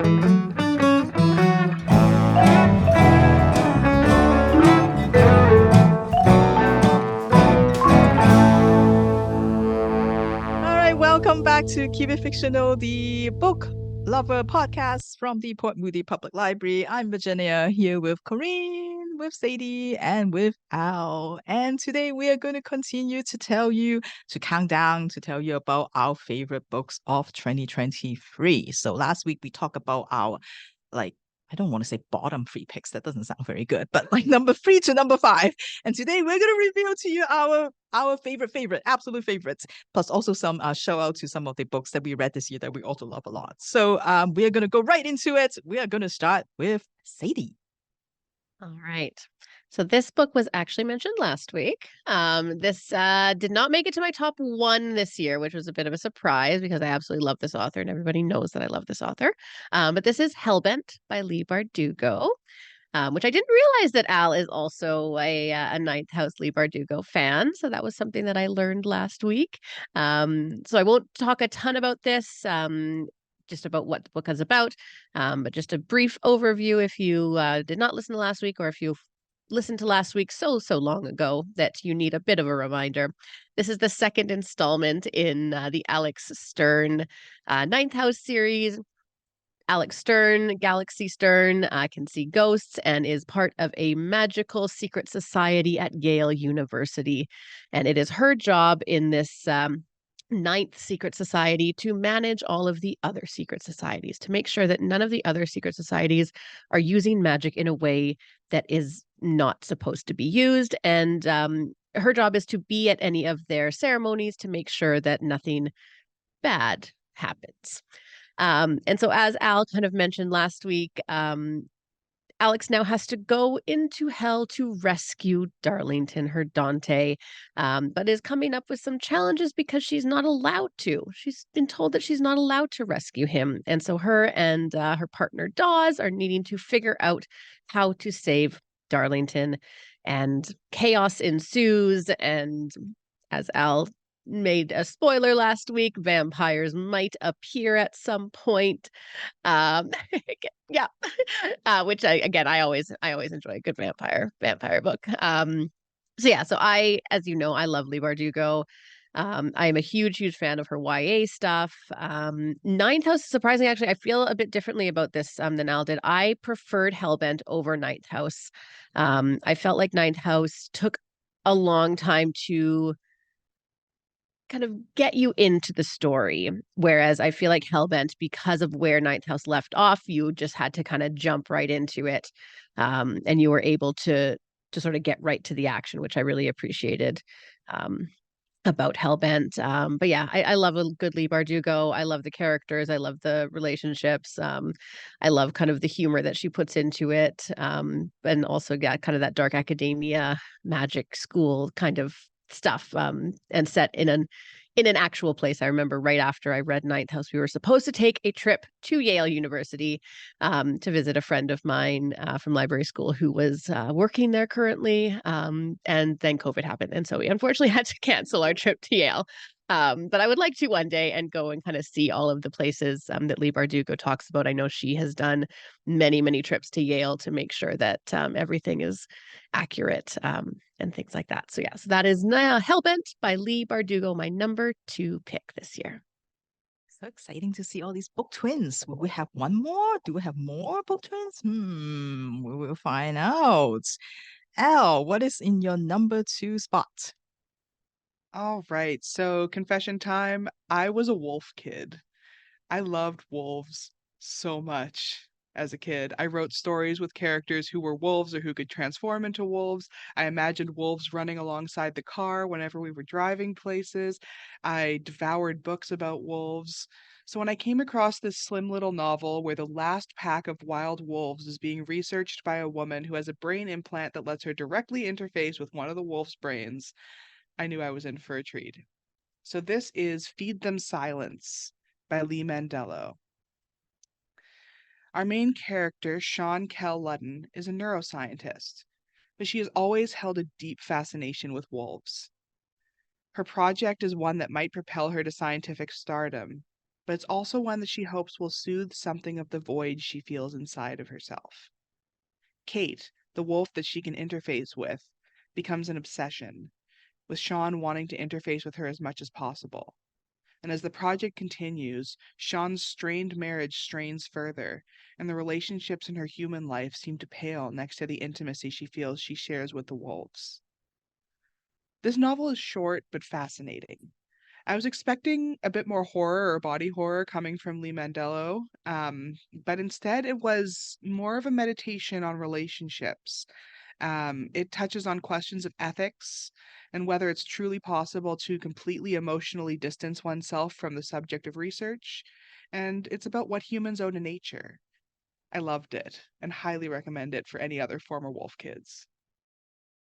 All right, welcome back to Keep It Fictional, the book lover podcast from the Port Moody Public Library. I'm Virginia here with Corinne, with Sadie, and with Al. And today we are going to continue to count down, to tell you about our favorite books of 2023. So last week we talked about our like I don't want to say bottom three picks. That doesn't sound very good, but like number 3 to number 5. And today we're gonna reveal to you our favorite, absolute favorites, plus also some shout out to some of the books that we read this year that we also love a lot. So we are gonna go right into it. We are gonna start with Sadie. All right. So this book was actually mentioned last week. This did not make it to my top one this year, which was a bit of a surprise because I absolutely love this author and everybody knows that I love this author. But this is Hellbent by Leigh Bardugo, which I didn't realize that Al is also a Ninth House Leigh Bardugo fan. So that was something that I learned last week. So I won't talk a ton about this. Just about what the book is about, but just a brief overview if you did not listen to last week or if you listened to last week so long ago that you need a bit of a reminder. This is the second installment in the Alex Stern Ninth House series. Alex Stern, Galaxy Stern, can see ghosts and is part of a magical secret society at Yale University. And it is her job in this ninth secret society to manage all of the other secret societies, to make sure that none of the other secret societies are using magic in a way that is not supposed to be used. And her job is to be at any of their ceremonies to make sure that nothing bad happens. And so, as Al kind of mentioned last week, Alex now has to go into hell to rescue Darlington, her Dante, but is coming up with some challenges because she's not allowed to. She's been told that she's not allowed to rescue him. And so her and her partner Dawes are needing to figure out how to save Darlington. And chaos ensues. And as Al made a spoiler last week, vampires might appear at some point. Um, yeah, which I always enjoy a good vampire book. So as you know, I love Leigh Bardugo. I am a huge fan of her YA stuff. Ninth House, surprisingly, actually, I feel a bit differently about this than Al did. I preferred Hellbent over Ninth House. I felt like Ninth House took a long time to kind of get you into the story. Whereas I feel like Hellbent, because of where Ninth House left off, you just had to kind of jump right into it. And you were able to sort of get right to the action, which I really appreciated. About Hellbent. But yeah, I love a good Leigh Bardugo. I love the characters. I love the relationships. I love kind of the humor that she puts into it. And also, yeah, kind of that dark academia magic school kind of stuff. And set in an actual place. I remember right after I read Ninth House, we were supposed to take a trip to Yale University to visit a friend of mine from library school who was working there currently. And then COVID happened. And so we unfortunately had to cancel our trip to Yale. But I would like to one day and go and kind of see all of the places that Leigh Bardugo talks about. I know she has done many trips to Yale to make sure that everything is accurate and things like that. So yeah, so that is Hellbent by Leigh Bardugo, my number 2 pick this year. So exciting to see all these book twins. Will we have one more? Do we have more book twins? We will find out. Al, what is in your number 2 spot? All right, so confession time. I was a wolf kid. I loved wolves so much as a kid. I wrote stories with characters who were wolves or who could transform into wolves. I imagined wolves running alongside the car whenever we were driving places. I devoured books about wolves. So when I came across this slim little novel where the last pack of wild wolves is being researched by a woman who has a brain implant that lets her directly interface with one of the wolf's brains, I knew I was in for a treat. So this is Feed Them Silence by Lee Mandello. Our main character, Sean Kell Ludden, is a neuroscientist, but she has always held a deep fascination with wolves. Her project is one that might propel her to scientific stardom, but it's also one that she hopes will soothe something of the void she feels inside of herself. Kate, the wolf that she can interface with, becomes an obsession, with Sean wanting to interface with her as much as possible. And as the project continues, Sean's strained marriage strains further, and the relationships in her human life seem to pale next to the intimacy she feels she shares with the wolves. This novel is short but fascinating. I was expecting a bit more horror or body horror coming from Lee Mandello, but instead it was more of a meditation on relationships. It touches on questions of ethics and whether it's truly possible to completely emotionally distance oneself from the subject of research. And it's about what humans owe to nature. I loved it and highly recommend it for any other former wolf kids.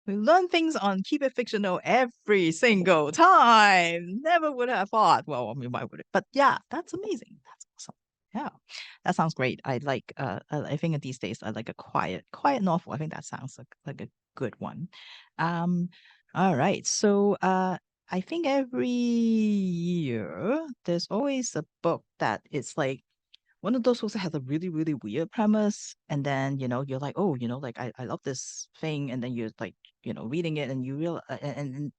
We learn things on Keep It Fictional every single time. Never would have thought. Well, I mean, why would it? But yeah, that's amazing. That's awesome. Yeah, that sounds great. I like. I think these days I like a quiet novel. I think that sounds like a good one. Um. All right. So, I think every year there's always a book that it's like one of those books that has a really weird premise, and then you're like, oh, like I love this thing, and then you're like, reading it, and you real and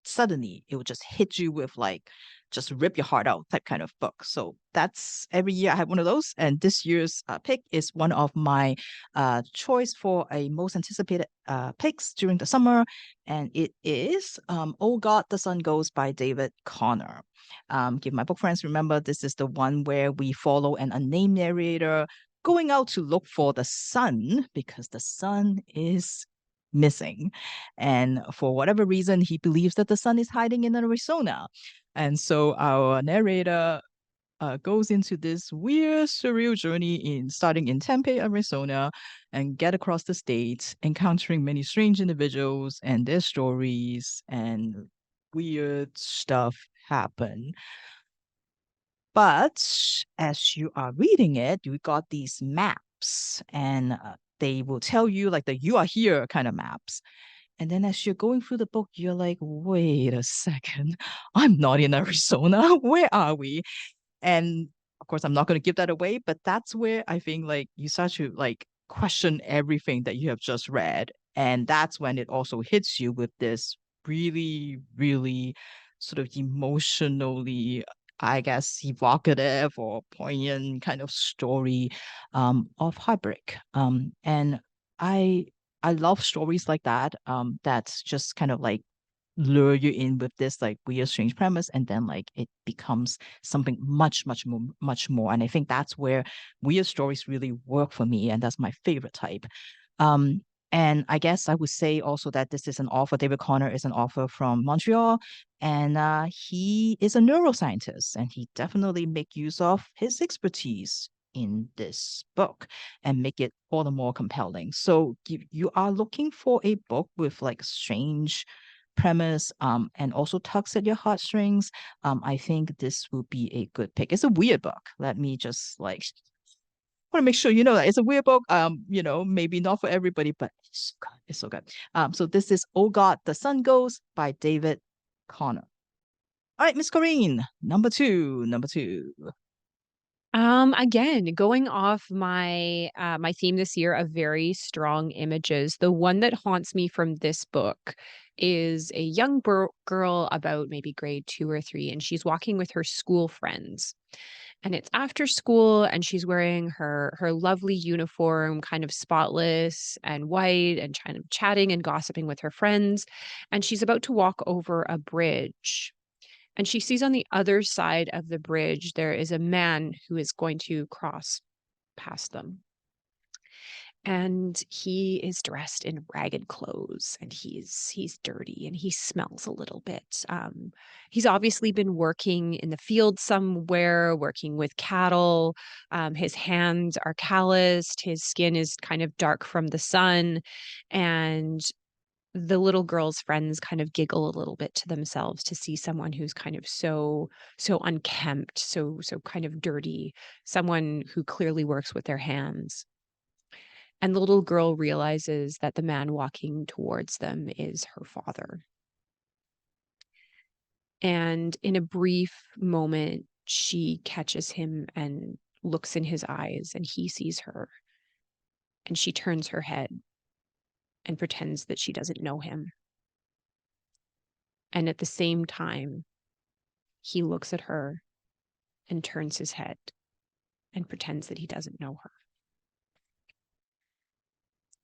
suddenly it would just hit you with like just rip your heart out type kind of book. So that's every year I have one of those, and this year's pick is one of my choice for a most anticipated picks during the summer, and it is Oh God, the Sun Goes by David Connor. Give my book friends remember this is the one where we follow an unnamed narrator going out to look for the sun because the sun is missing. And for whatever reason, he believes that the sun is hiding in Arizona. And so our narrator goes into this weird, surreal journey in starting in Tempe, Arizona, and get across the state, encountering many strange individuals and their stories, and weird stuff happen. But as you are reading it, you got these maps, and they will tell you like the "you are here" kind of maps. And then as you're going through the book, you're like, wait a second, I'm not in Arizona. Where are we? And of course, I'm not going to give that away, but that's where I think like you start to like question everything that you have just read. And that's when it also hits you with this really sort of emotionally, I guess, evocative or poignant kind of story of heartbreak. And I I love stories like that. That's just kind of like lure you in with this like weird strange premise, and then like it becomes something much more, and I think that's where weird stories really work for me, and that's my favorite type. um and I guess I would say also that this is an author. David Connor is an author from Montreal, and he is a neuroscientist, and he definitely make use of his expertise in this book and make it all the more compelling. So you are looking for a book with like strange premise, and also tugs at your heartstrings, I think this will be a good pick. It's a weird book. Let me just like want to make sure you know that it's a weird book. Maybe not for everybody, but it's so good. It's so good. So this is Oh God, the Sun Goes by David Connor. All right, Miss Corrine, number two. Again, going off my theme this year of very strong images, the one that haunts me from this book is a young girl about maybe grade 2 or 3, and she's walking with her school friends. And it's after school, and she's wearing her lovely uniform, kind of spotless and white, and kind of chatting and gossiping with her friends. And she's about to walk over a bridge, and she sees on the other side of the bridge there is a man who is going to cross past them. And he is dressed in ragged clothes, and he's dirty, and he smells a little bit. He's obviously been working in the field somewhere, working with cattle. His hands are calloused. His skin is kind of dark from the sun, and the little girl's friends kind of giggle a little bit to themselves to see someone who's kind of so unkempt, so kind of dirty, someone who clearly works with their hands. And the little girl realizes that the man walking towards them is her father. And in a brief moment, she catches him and looks in his eyes, and he sees her, and she turns her head and pretends that she doesn't know him. And at the same time, he looks at her and turns his head and pretends that he doesn't know her.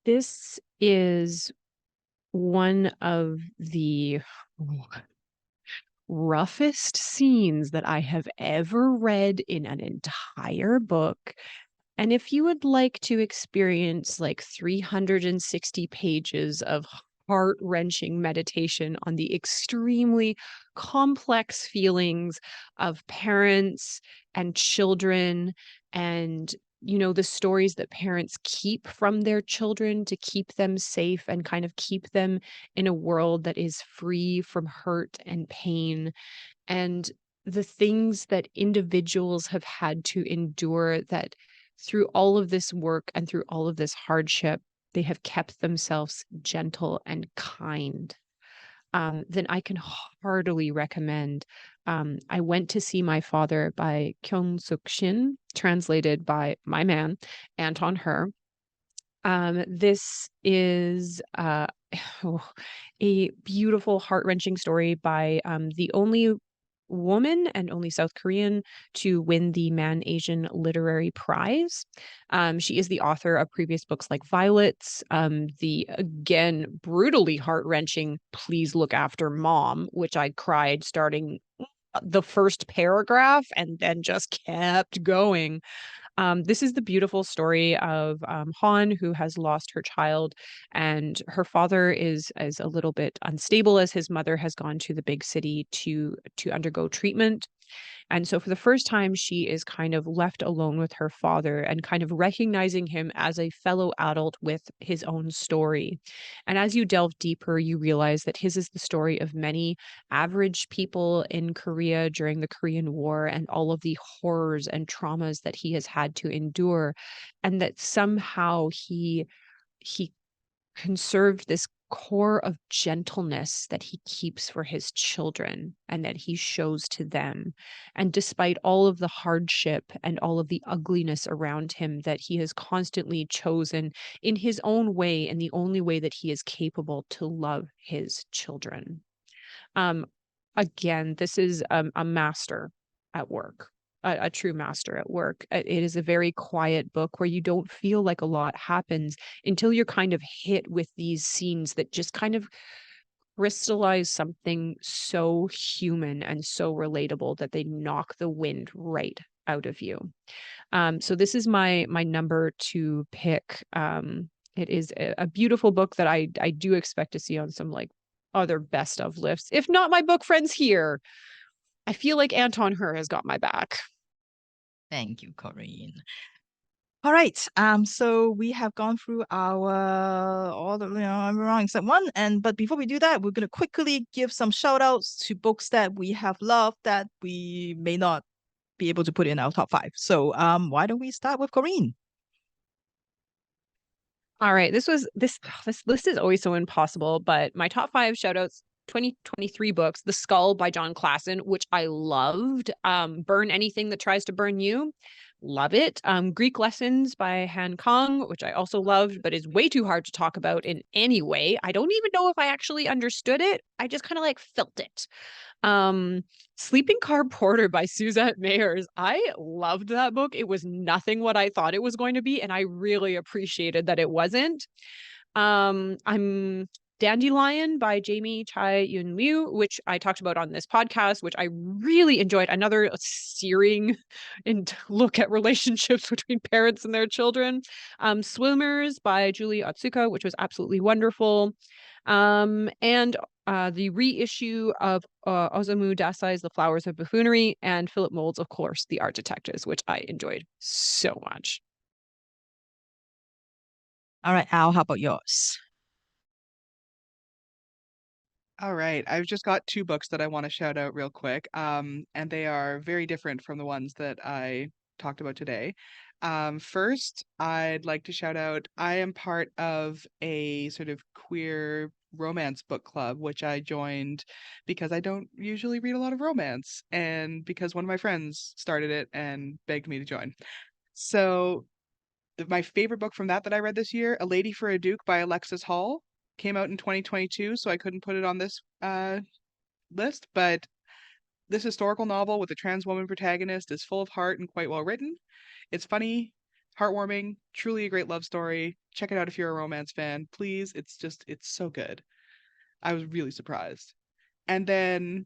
This is one of the roughest scenes that I have ever read in an entire book. And if you would like to experience like 360 pages of heart-wrenching meditation on the extremely complex feelings of parents and children, and the stories that parents keep from their children to keep them safe and kind of keep them in a world that is free from hurt and pain, and the things that individuals have had to endure, that through all of this work and through all of this hardship, they have kept themselves gentle and kind, then I can heartily recommend. I Went to See My Father by Kyung Suk Shin, translated by my man, Anton Her. This is a beautiful, heart-wrenching story by the only woman and only South Korean to win the Man Asian Literary Prize. She is the author of previous books like Violets, the again brutally heart-wrenching Please Look After Mom, which I cried starting the first paragraph and then just kept going. This is the beautiful story of Han, who has lost her child, and her father is a little bit unstable as his mother has gone to the big city to undergo treatment. And so for the first time, she is kind of left alone with her father and kind of recognizing him as a fellow adult with his own story. And as you delve deeper, you realize that his is the story of many average people in Korea during the Korean War and all of the horrors and traumas that he has had to endure. And that somehow he conserved this core of gentleness that he keeps for his children and that he shows to them. And despite all of the hardship and all of the ugliness around him, that he has constantly chosen in his own way and the only way that he is capable to love his children. Um, Again, this is a master at work. A true master at work. It is a very quiet book where you don't feel like a lot happens until you're kind of hit with these scenes that just kind of crystallize something so human and so relatable that they knock the wind right out of you. So this is my number to pick. It is a beautiful book that I do expect to see on some like other best of lists, if not my book friends here. I feel like Anton Her has got my back. Thank you, Corinne. All right. So we have gone through our all the I'm wrong except one. But before we do that, we're gonna quickly give some shout outs to books that we have loved that we may not be able to put in our top 5. So why don't we start with Corinne? All right. This list is always so impossible, but my top 5 shout outs, 2023 books: The Skull by John Klassen, which I loved. Burn Anything That Tries to Burn You. Love it. Greek Lessons by Han Kang, which I also loved, but is way too hard to talk about in any way. I don't even know if I actually understood it. I just kind of like felt it. Um, Sleeping Car Porter by Suzette Mayers. I loved that book. It was nothing what I thought it was going to be, and I really appreciated that it wasn't. I'm Dandelion by Jamie Chai Yun Liu, which I talked about on this podcast, which I really enjoyed. Another searing and look at relationships between parents and their children. Swimmers by Julie Otsuka, which was absolutely wonderful. And the reissue of Osamu Dazai's The Flowers of Buffoonery, and Philip Mold's, of course, The Art Detectives, which I enjoyed so much. All right, Al, how about yours? All right, I've just got 2 books that I want to shout out real quick. And they are very different from the ones that I talked about today. First, I'd like to shout out, I am part of a sort of queer romance book club, which I joined because I don't usually read a lot of romance, and because one of my friends started it and begged me to join. So my favorite book from that I read this year, A Lady for a Duke by Alexis Hall, came out in 2022, so I couldn't put it on this list, but this historical novel with a trans woman protagonist is full of heart and quite well written. It's funny, heartwarming, truly a great love story. Check it out if you're a romance fan. Please, it's so good. I was really surprised. And then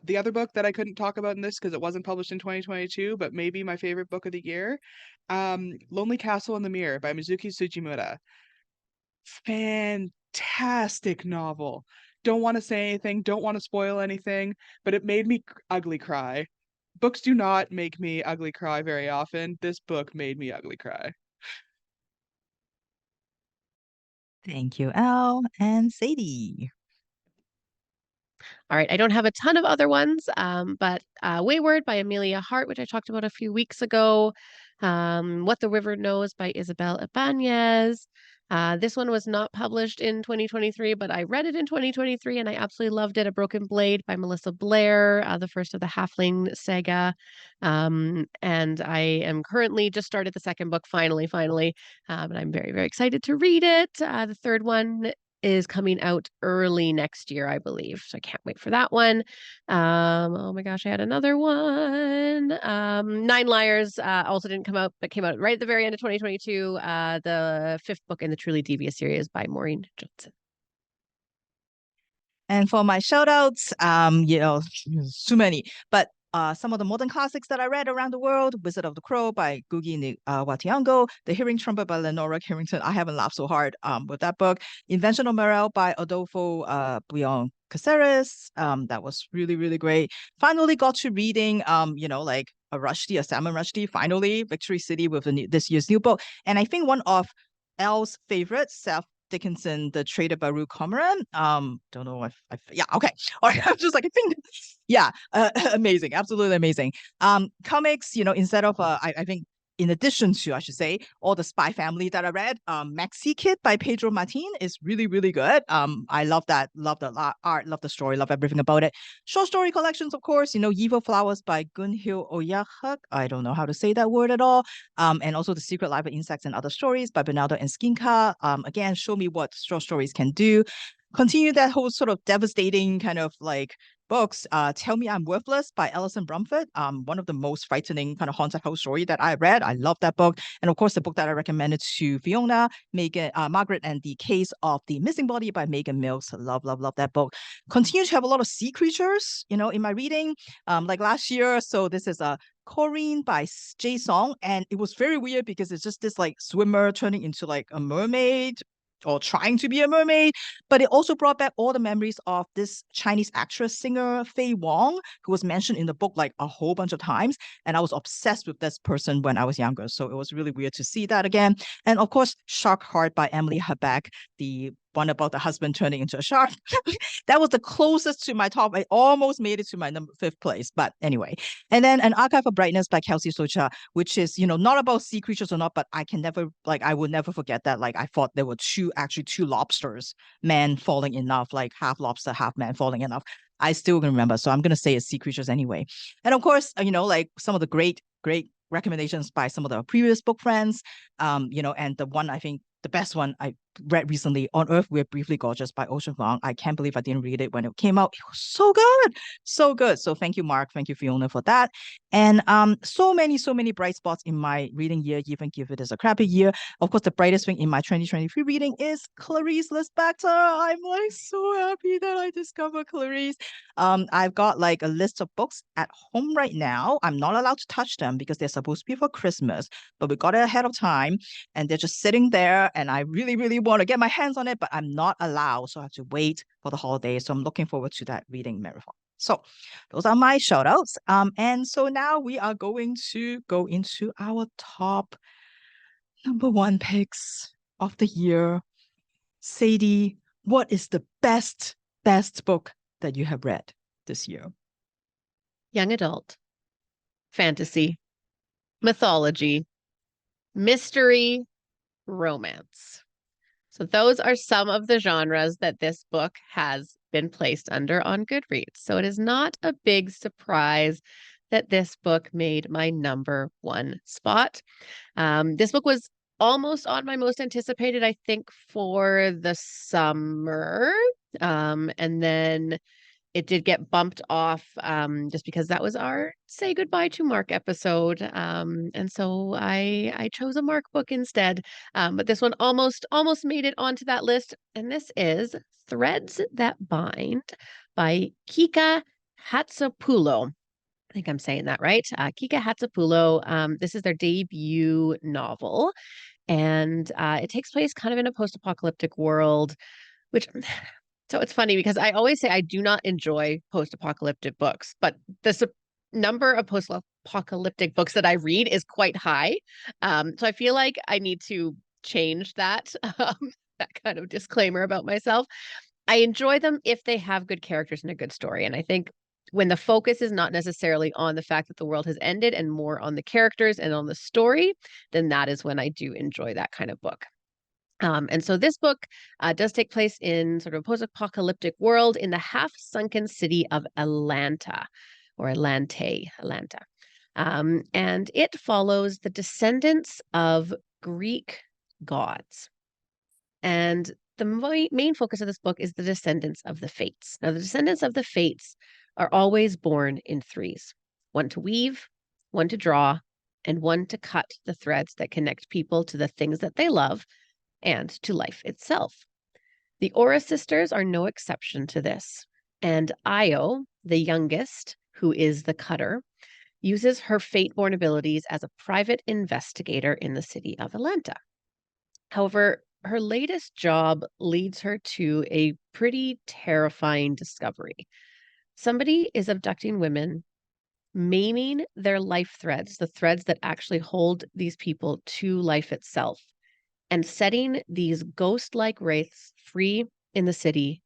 the other book that I couldn't talk about in this because it wasn't published in 2022, but maybe my favorite book of the year, Lonely Castle in the Mirror by Mizuki Tsujimura. Fantastic novel. Don't want to say anything, don't want to spoil anything, but it made me ugly cry. Books do not make me ugly cry very often. This book made me ugly cry. Thank you, Al and Sadie. All right, I don't have a ton of other ones, but Wayward by Amelia Hart, which I talked about a few weeks ago. What the River Knows by Isabel Ibanez. This one was not published in 2023, but I read it in 2023 and I absolutely loved it. A Broken Blade by Melissa Blair, the first of the Halfling saga. And I am currently just started the second book, finally. And I'm very, very excited to read it. The third one is coming out early next year, I believe. So I can't wait for that one. Oh my gosh, I had another one. Nine Liars also didn't come out, but came out right at the very end of 2022. The fifth book in the Truly Devious series by Maureen Johnson. And for my shout outs, too many, but some of the modern classics that I read around the world: Wizard of the Crow by Gugi Watiango, The Hearing Trumpet by Lenora Carrington. I haven't laughed so hard with that book. Invention of Morel by Adolfo Buyon Caceres. That was really, really great. Finally got to reading, like a Rushdie, a Salman Rushdie, finally, Victory City with this year's new book. And I think one of Elle's favorites, Seth Dickinson, The Traitor by Ruth Cormoran. Don't know if yeah, okay. All right, I'm just like, I think, yeah, amazing, absolutely amazing. Comics, instead of I think in addition to, I should say, all the Spy Family that I read, Maxi Kid by Pedro Martin is really, really good. I love that, love the art, love the story, love everything about it. Short story collections, of course, Evil Flowers by Gunhil Oyahak. I don't know how to say that word at all. And also The Secret Life of Insects and Other Stories by Bernardo and Skinka. Again, show me what short stories can do. Continue that whole sort of devastating kind of like books. Tell Me I'm Worthless by Alison Brumford. One of the most frightening kind of haunted house story that I read. I love that book. And of course, the book that I recommended to Fiona, Margaret and the Case of the Missing Body by Megan Mills. Love, love, love that book. Continue to have a lot of sea creatures, in my reading, like last year. So this is a Corinne by Jay Song, and it was very weird because it's just this like swimmer turning into like a mermaid or trying to be a mermaid, but it also brought back all the memories of this Chinese actress singer Faye Wong, who was mentioned in the book like a whole bunch of times, and I was obsessed with this person when I was younger, so it was really weird to see that again. And of course, Shark Heart by Emily Habeck, the one about the husband turning into a shark. That was the closest to my top. I almost made it to my fifth place, but anyway. And then An Archive of Brightness by Kelsey Socha, which is, not about sea creatures or not, but I would never forget that. Like, I thought there were actually two lobsters, man falling in love, like half lobster, half man falling in love. I still can remember. So I'm going to say it's sea creatures anyway. And of course, like some of the great, great recommendations by some of the previous book friends, and the one I think the best one I read recently, On Earth We're Briefly Gorgeous by Ocean Vuong. I can't believe I didn't read it when it came out. It was so good. So good. So thank you, Mark. Thank you, Fiona, for that. And so many bright spots in my reading year, even if it is a crappy year. Of course, the brightest thing in my 2023 reading is Clarice Lispector. I'm like so happy that I discovered Clarice. I've got like a list of books at home right now. I'm not allowed to touch them because they're supposed to be for Christmas, but we got it ahead of time and they're just sitting there, and I really, really want to get my hands on it, but I'm not allowed, so I have to wait for the holidays. So I'm looking forward to that reading marathon. So those are my shout outs. And so now we are going to go into our top number one picks of the year. Sadie, what is the best book that you have read this year? Young adult. fantasy, mythology, mystery, romance. So those are some of the genres that this book has been placed under on Goodreads. So it is not a big surprise that this book made my number one spot. This book was almost on my most anticipated, I think, for the summer. And then it did get bumped off just because that was our say goodbye to Mark episode. And so I chose a Mark book instead. But this one almost made it onto that list. And this is Threads That Bind by Kika Hatzopulo. I think I'm saying that right. Kika Hatzopulo. This is their debut novel. And it takes place kind of in a post-apocalyptic world, which so it's funny because I always say I do not enjoy post-apocalyptic books, but the number of post-apocalyptic books that I read is quite high. So I feel like I need to change that that kind of disclaimer about myself. I enjoy them if they have good characters and a good story, and I think when the focus is not necessarily on the fact that the world has ended and more on the characters and on the story, then that is when I do enjoy that kind of book. And so this book does take place in sort of a post-apocalyptic world in the half-sunken city of Atlanta, or Atlanta. And it follows the descendants of Greek gods. And the main focus of this book is the descendants of the Fates. Now, the descendants of the Fates are always born in threes: one to weave, one to draw, and one to cut the threads that connect people to the things that they love and to life itself. The Aura sisters are no exception to this. And Io, the youngest, who is the cutter, uses her fate-born abilities as a private investigator in the city of Atlanta. However, her latest job leads her to a pretty terrifying discovery. Somebody is abducting women, maiming their life threads, the threads that actually hold these people to life itself, and setting these ghost-like wraiths free in the city,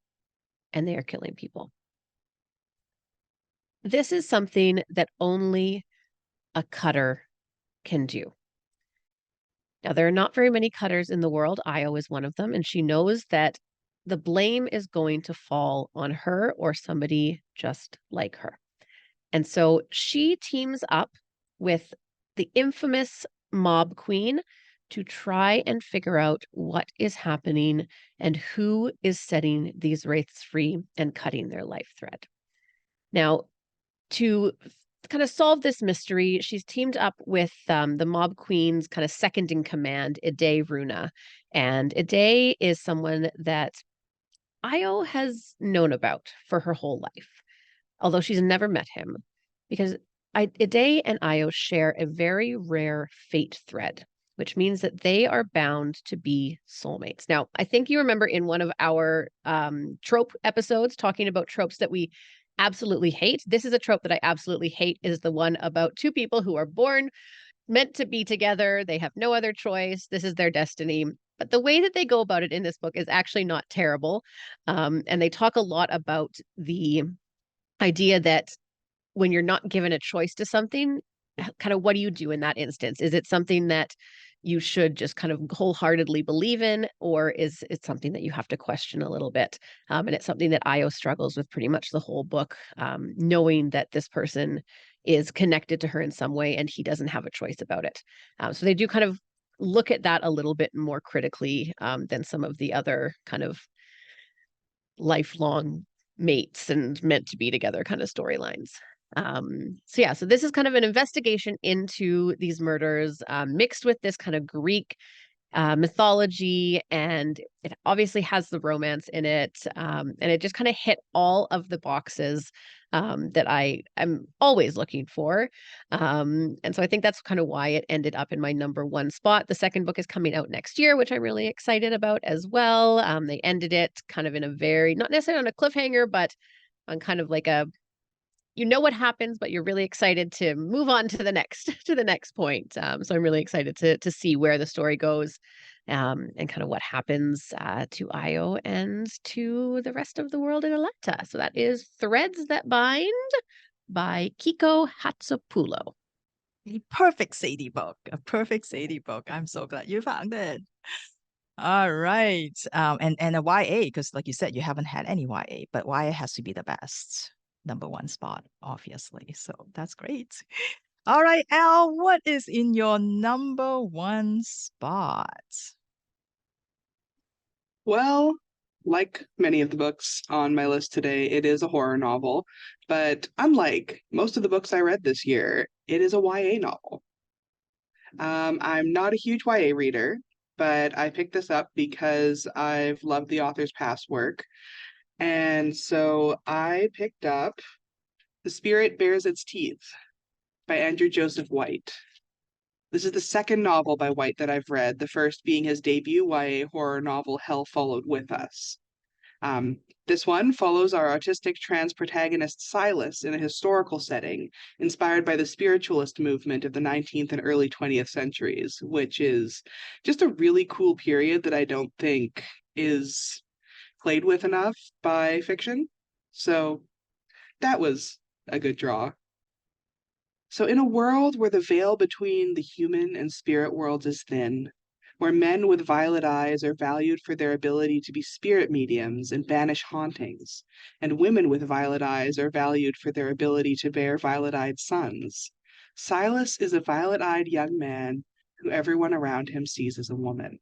and they are killing people. This is something that only a cutter can do. Now, there are not very many cutters in the world. Io is one of them, and she knows that the blame is going to fall on her or somebody just like her. And so she teams up with the infamous Mob Queen to try and figure out what is happening and who is setting these wraiths free and cutting their life thread. Now, to kind of solve this mystery, she's teamed up with the Mob Queen's kind of second in command, Ide Runa. And Ide is someone that Io has known about for her whole life, although she's never met him, because Ide and Io share a very rare fate thread, which means that they are bound to be soulmates. Now, I think you remember in one of our trope episodes talking about tropes that we absolutely hate. This is a trope that I absolutely hate, is the one about two people who are born meant to be together. They have no other choice. This is their destiny. But the way that they go about it in this book is actually not terrible. And they talk a lot about the idea that when you're not given a choice to something, kind of what do you do in that instance? Is it something that you should just kind of wholeheartedly believe in, or is it something that you have to question a little bit? And it's something that Io struggles with pretty much the whole book, knowing that this person is connected to her in some way and he doesn't have a choice about it. So they do kind of look at that a little bit more critically than some of the other kind of lifelong mates and meant to be together kind of storylines. So this is kind of an investigation into these murders, mixed with this kind of Greek mythology, and it obviously has the romance in it, and it just kind of hit all of the boxes that I am always looking for. And so I think that's kind of why it ended up in my number one spot. The second book is coming out next year, which I'm really excited about as well. They ended it kind of in a very, not necessarily on a cliffhanger, but on kind of like a, you know what happens, but you're really excited to move on to the next to the next point. So I'm really excited to see where the story goes, and kind of what happens to Io and to the rest of the world in Atlanta. So that is Threads That Bind by Kiko Hatsopulo. A perfect Sadie book. A perfect Sadie book. I'm so glad you found it. All right. And a YA, because like you said, you haven't had any YA, but YA has to be the best number one spot, obviously. So that's great. All right, Al, what is in your number one spot? Well, like many of the books on my list today, it is a horror novel, but unlike most of the books I read this year, it is a YA novel. I'm not a huge YA reader, but I picked this up because I've loved the author's past work. And so I picked up The Spirit Bears Its Teeth by Andrew Joseph White. This is the second novel by White that I've read, the first being his debut YA horror novel, Hell Followed With Us. This one follows our autistic trans protagonist Silas in a historical setting inspired by the spiritualist movement of the 19th and early 20th centuries, which is just a really cool period that I don't think is played with enough by fiction. So that was a good draw. So, in a world where the veil between the human and spirit worlds is thin, where men with violet eyes are valued for their ability to be spirit mediums and banish hauntings, and women with violet eyes are valued for their ability to bear violet eyed sons, Silas is a violet eyed young man who everyone around him sees as a woman.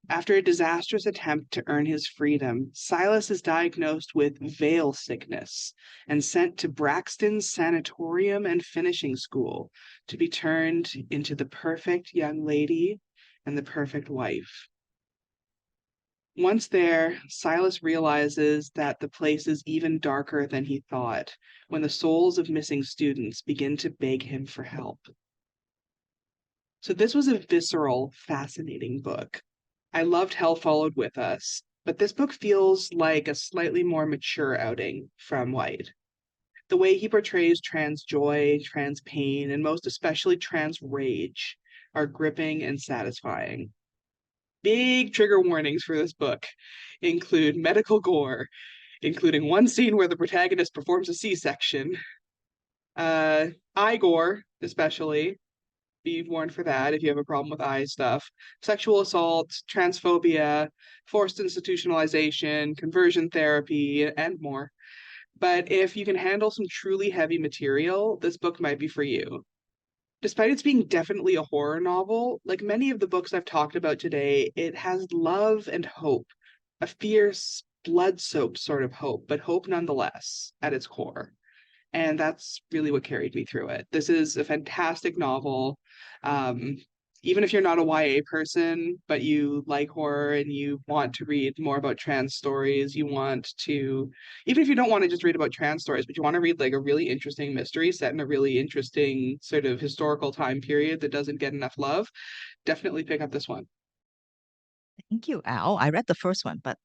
After a disastrous attempt to earn his freedom, Silas is diagnosed with veil sickness and sent to Braxton's Sanatorium and Finishing School to be turned into the perfect young lady and the perfect wife. Once there, Silas realizes that the place is even darker than he thought when the souls of missing students begin to beg him for help. So, this was a visceral, fascinating book. I loved Hell Followed With Us, but this book feels like a slightly more mature outing from White. The way he portrays trans joy, trans pain, and most especially trans rage are gripping and satisfying. Big trigger warnings for this book include medical gore, including one scene where the protagonist performs a C-section, eye gore, especially, be warned for that if you have a problem with eye stuff. Sexual assault, transphobia, forced institutionalization, conversion therapy, and more. But if you can handle some truly heavy material, this book might be for you. Despite its being definitely a horror novel, like many of the books I've talked about today, it has love and hope, a fierce, blood soaked sort of hope, but hope nonetheless at its core. And that's really what carried me through it. This is a fantastic novel. Um, Even if you're not a YA person, but you like horror and you want to read more about trans stories, even if you don't want to just read about trans stories, but you want to read like a really interesting mystery set in a really interesting sort of historical time period that doesn't get enough love, definitely pick up this one. Thank you, Al. I read the first one, but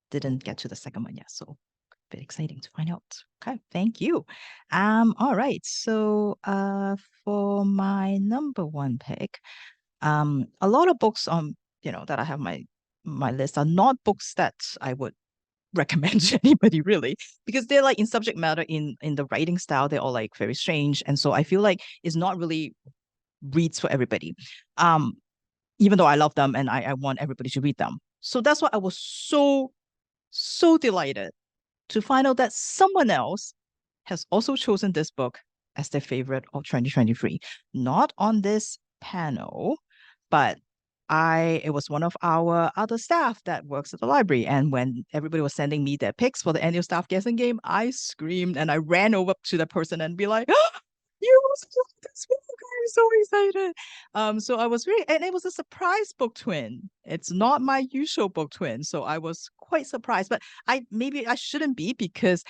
didn't get to the second one yet. So very exciting to find out. Okay, thank you. All right. So for my number one pick, a lot of books on that I have my list are not books that I would recommend to anybody really, because they're like in subject matter, in the writing style, they're all like very strange, and so I feel like it's not really reads for everybody. Um, Even though I love them and I want everybody to read them. So that's why I was so delighted to find out that someone else has also chosen this book as their favorite of 2023. Not on this panel, but it was one of our other staff that works at the library. And when everybody was sending me their picks for the annual staff guessing game, I screamed and I ran over to the person and be like, oh, you also love this book. I'm so excited. So I was really, and it was a surprise book twin. It's not my usual book twin. So I was quite surprised, but maybe I shouldn't be, because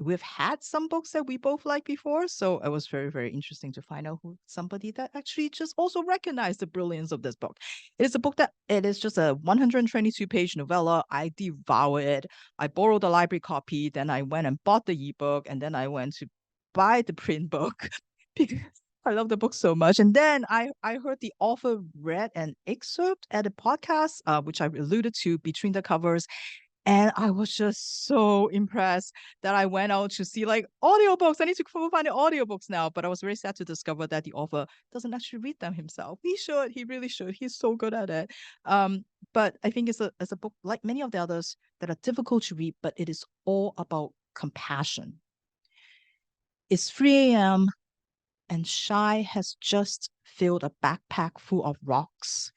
we've had some books that we both liked before. So it was very, very interesting to find out who somebody that actually just also recognized the brilliance of this book. It is a book that it is just a 122-page novella. I devour it. I borrowed the library copy, then I went and bought the ebook, and then I went to buy the print book because I love the book so much. And then I heard the author read an excerpt at a podcast, which I alluded to between the covers. And I was just so impressed that I went out to see like audiobooks. I need to find the audiobooks now. But I was very sad to discover that the author doesn't actually read them himself. He should. He really should. He's so good at it. But I think it's a book like many of the others that are difficult to read, but it is all about compassion. It's 3 a.m. and Shai has just filled a backpack full of rocks,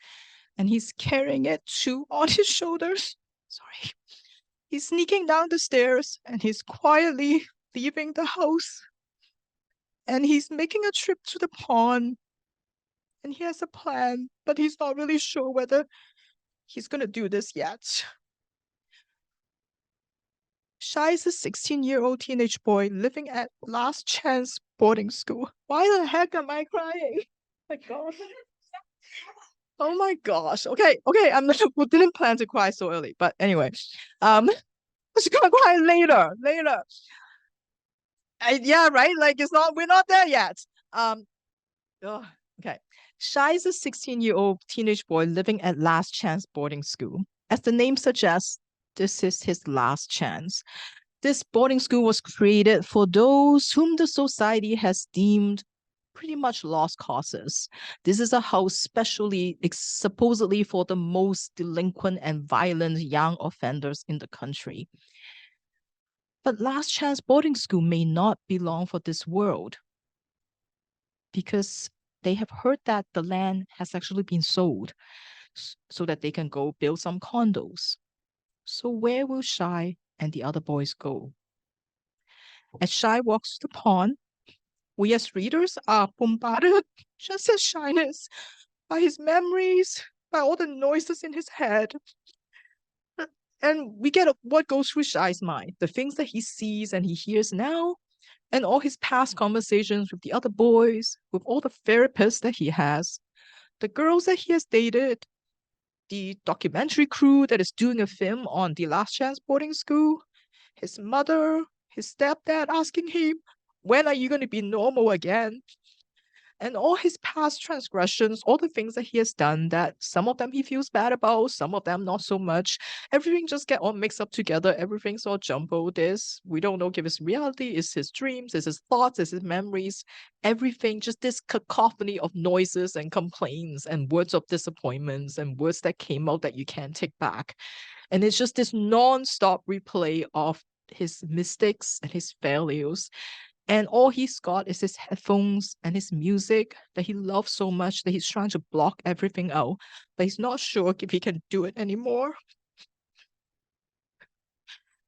and he's carrying it too on his shoulders. Sorry. He's sneaking down the stairs and he's quietly leaving the house. And he's making a trip to the pond. And he has a plan, but he's not really sure whether he's going to do this yet. Shai is a 16-year-old teenage boy living at Last Chance boarding school. Why the heck am I crying? My God. Oh my gosh. Okay, I'm not, we didn't plan to cry so early, but anyway, she's gonna cry later. Yeah, right. Like we're not there yet. Um, ugh, okay. Shai is a 16-year-old teenage boy living at Last Chance boarding school. As the name suggests, this is his last chance. This boarding school was created for those whom the society has deemed pretty much lost causes. This is a house supposedly for the most delinquent and violent young offenders in the country. But Last Chance boarding school may not belong for this world because they have heard that the land has actually been sold so that they can go build some condos. So where will Shai and the other boys go? As Shai walks to the pond, we as readers are bombarded just as Shyness by his memories, by all the noises in his head. And we get what goes through Shai's mind, the things that he sees and he hears now, and all his past conversations with the other boys, with all the therapists that he has, the girls that he has dated, the documentary crew that is doing a film on the Last Chance boarding school, his mother, his stepdad asking him, when are you going to be normal again? And all his past transgressions, all the things that he has done, that some of them he feels bad about, some of them not so much. Everything just get all mixed up together. Everything's all jumbled. We don't know if it's reality, is his dreams, is his thoughts, is his memories. Everything, just this cacophony of noises and complaints and words of disappointments and words that came out that you can't take back. And it's just this non-stop replay of his mistakes and his failures. And all he's got is his headphones and his music that he loves so much that he's trying to block everything out, but he's not sure if he can do it anymore.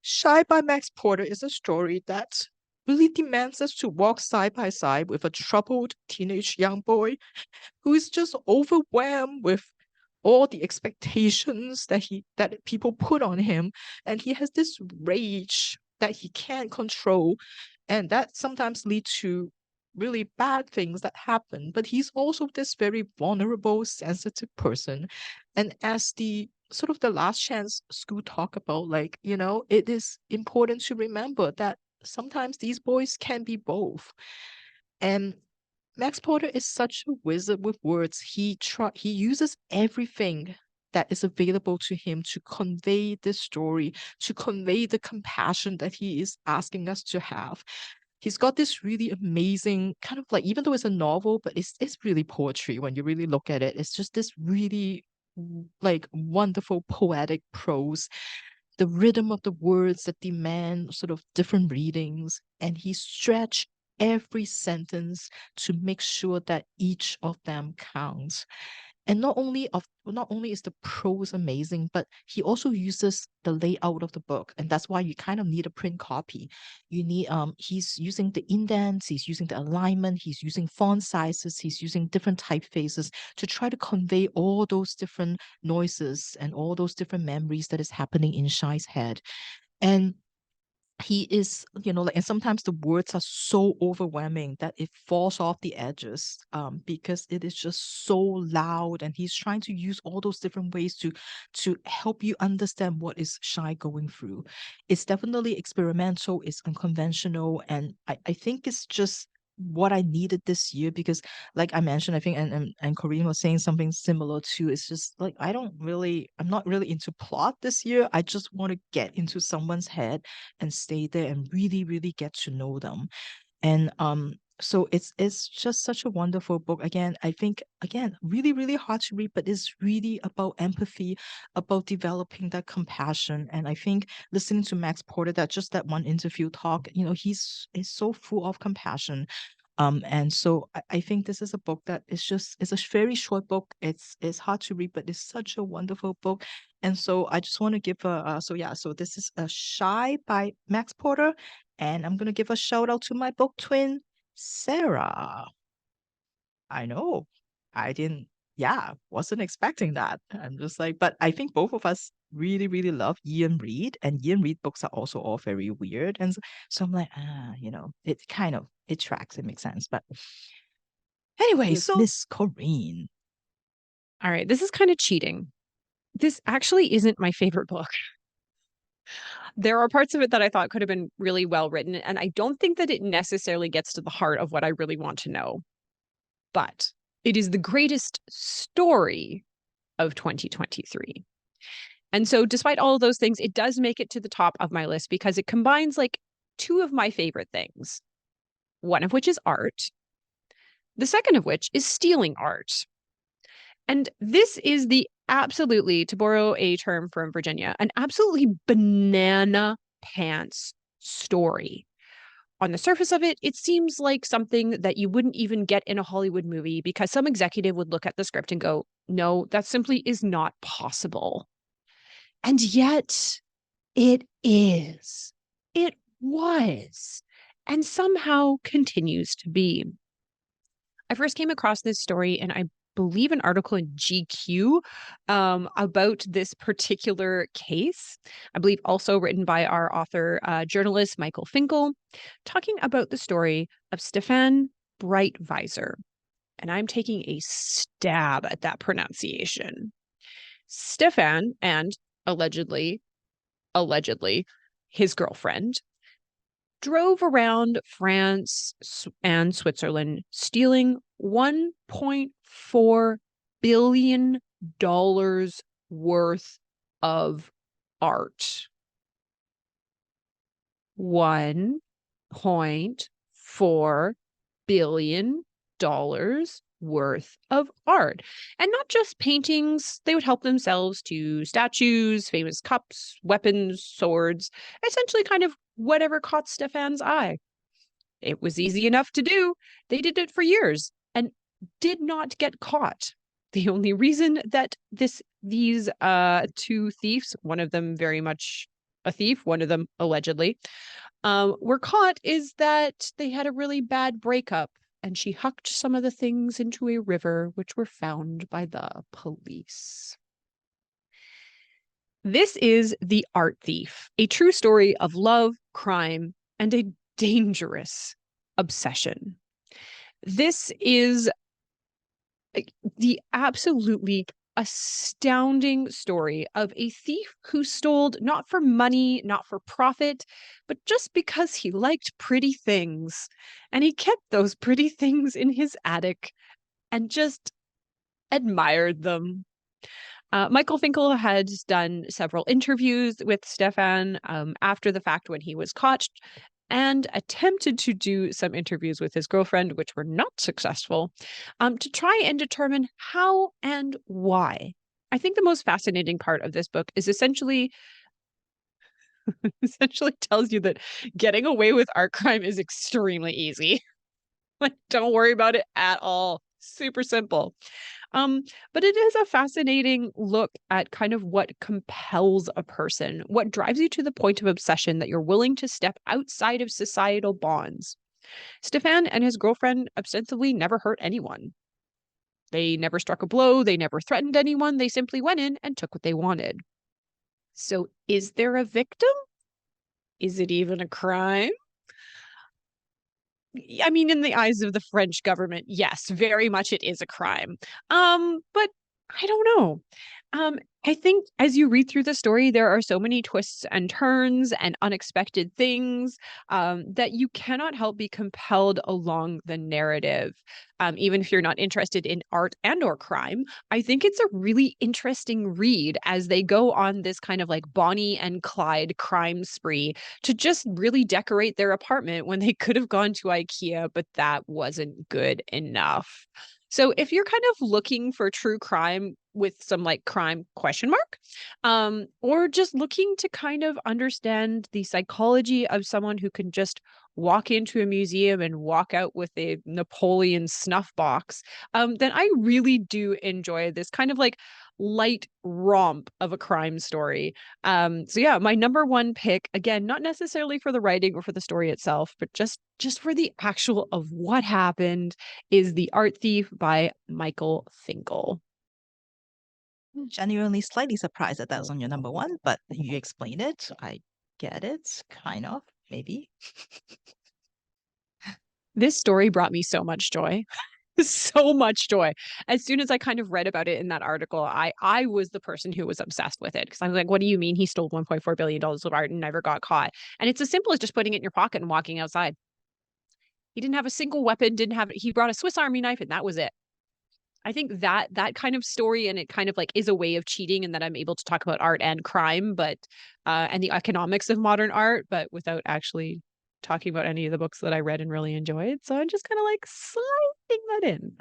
Shy by Max Porter is a story that really demands us to walk side by side with a troubled teenage young boy who is just overwhelmed with all the expectations that people put on him, and he has this rage that he can't control, and that sometimes leads to really bad things that happen. But he's also this very vulnerable, sensitive person, and as the sort of the Last Chance school talk about, like, it is important to remember that sometimes these boys can be both. And Max Porter is such a wizard with words. He uses everything that is available to him to convey this story, to convey the compassion that he is asking us to have. He's got this really amazing kind of like, even though it's a novel, but it's really poetry when you really look at it. It's just this really like wonderful poetic prose, the rhythm of the words that demand sort of different readings, and he stretched every sentence to make sure that each of them counts. And not only is the prose amazing, but he also uses the layout of the book, and that's why you kind of need a print copy. You need he's using the indents, he's using the alignment, he's using font sizes, he's using different typefaces to try to convey all those different noises and all those different memories that is happening in Shai's head. And he is, like, and sometimes the words are so overwhelming that it falls off the edges, because it is just so loud, and he's trying to use all those different ways to help you understand what is Shai going through. It's definitely experimental, it's unconventional, and I think it's just what I needed this year, because like I mentioned, I think, and Corinne was saying something similar too. It's just like I'm not really into plot this year. I just want to get into someone's head and stay there and really, really get to know them. And so it's just such a wonderful book. Again, I think, again, really, really hard to read, but it's really about empathy, about developing that compassion. And I think listening to Max Porter, that one interview talk, he's so full of compassion. And so I think this is a book that is just, it's a very short book. It's hard to read, but it's such a wonderful book. And so I just want to give so this is a Shy by Max Porter, and I'm gonna give a shout out to my book twin, Sarah. I know. I didn't, yeah, wasn't expecting that. I'm just like, but I think both of us really, really love Ian Reid, and Ian Reid books are also all very weird. And so I'm like, it tracks, it makes sense. But anyways, So, Miss Corinne. all right, this is kind of cheating. This actually isn't my favorite book. There are parts of it that I thought could have been really well written, and I don't think that it necessarily gets to the heart of what I really want to know. But it is the greatest story of 2023. And so, despite all of those things, it does make it to the top of my list because it combines like two of my favorite things, one of which is art, the second of which is stealing art. And this is the absolutely, to borrow a term from Virginia, an absolutely banana pants story. On the surface of it, it seems like something that you wouldn't even get in a Hollywood movie because some executive would look at the script and go, no, that simply is not possible. And yet it is. It was. And somehow continues to be. I first came across this story in, I believe, an article in GQ about this particular case. I believe also written by our author, journalist Michael Finkel, talking about the story of Stefan Breitweiser. And I'm taking a stab at that pronunciation. Stefan and allegedly, his girlfriend drove around France and Switzerland stealing $1.4 billion worth of art. $1.4 billion worth of art. And not just paintings, they would help themselves to statues, famous cups, weapons, swords, essentially kind of whatever caught Stefan's eye. It was easy enough to do. They did it for years and did not get caught. The only reason that these two thieves, one of them very much a thief, one of them allegedly, were caught is that they had a really bad breakup and she hucked some of the things into a river, which were found by the police. This is The Art Thief, a true story of love, crime, and a dangerous obsession. This is the absolutely astounding story of a thief who stole not for money, not for profit, but just because he liked pretty things. And he kept those pretty things in his attic and just admired them. Michael Finkel had done several interviews with Stefan after the fact when he was caught, and attempted to do some interviews with his girlfriend, which were not successful, to try and determine how and why. I think the most fascinating part of this book is essentially tells you that getting away with art crime is extremely easy. Like, don't worry about it at all. Super simple. But it is a fascinating look at kind of what compels a person, what drives you to the point of obsession that you're willing to step outside of societal bonds. Stefan and his girlfriend ostensibly never hurt anyone. They never struck a blow. They never threatened anyone. They simply went in and took what they wanted. So is there a victim? Is it even a crime? I mean, in the eyes of the French government, yes, very much it is a crime. But I don't know. I think as you read through the story, there are so many twists and turns and unexpected things that you cannot help be compelled along the narrative. Even if you're not interested in art and or crime, I think it's a really interesting read as they go on this kind of like Bonnie and Clyde crime spree to just really decorate their apartment when they could have gone to IKEA, but that wasn't good enough. So if you're kind of looking for true crime with some like crime question mark, or just looking to kind of understand the psychology of someone who can just walk into a museum and walk out with a Napoleon snuff box, then I really do enjoy this kind of like light romp of a crime story. So yeah, my number one pick, again, not necessarily for the writing or for the story itself, but just for the actual of what happened, is The Art Thief by Michael Finkel. Genuinely slightly surprised that was on your number one, but you explained it. I get it, kind of, maybe. This story brought me so much joy. So much joy. As soon as I kind of read about it in that article, I was the person who was obsessed with it because I was like, what do you mean he stole $1.4 billion of art and never got caught? And it's as simple as just putting it in your pocket and walking outside. He didn't have a single weapon, he brought a Swiss Army knife and that was it. I think that kind of story, and it kind of like is a way of cheating, and that I'm able to talk about art and crime, but and the economics of modern art, but without actually talking about any of the books that I read and really enjoyed. So I'm just kind of like sliding that in.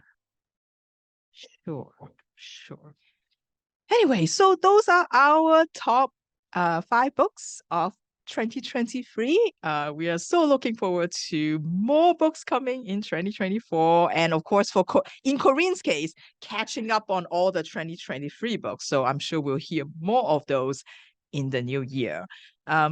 Sure, sure. Anyway, so those are our top 5 books of 2023. We are so looking forward to more books coming in 2024. And of course, in Corinne's case, catching up on all the 2023 books. So I'm sure we'll hear more of those in the new year.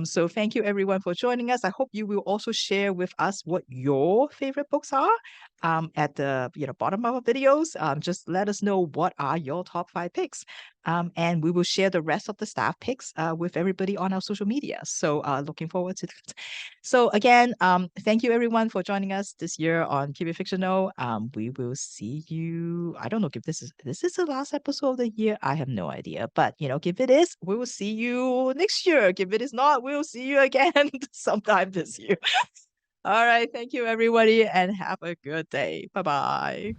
So thank you everyone for joining us. I hope you will also share with us what your favorite books are at the bottom of our videos. Just let us know what are your top 5 picks. And we will share the rest of the staff picks with everybody on our social media. So looking forward to that. So again, thank you everyone for joining us this year on Keep It Fictional. We will see you. I don't know if this is the last episode of the year. I have no idea. But if it is, we will see you next year. If it is not, we'll see you again sometime this year. All right. Thank you, everybody, and have a good day. Bye-bye.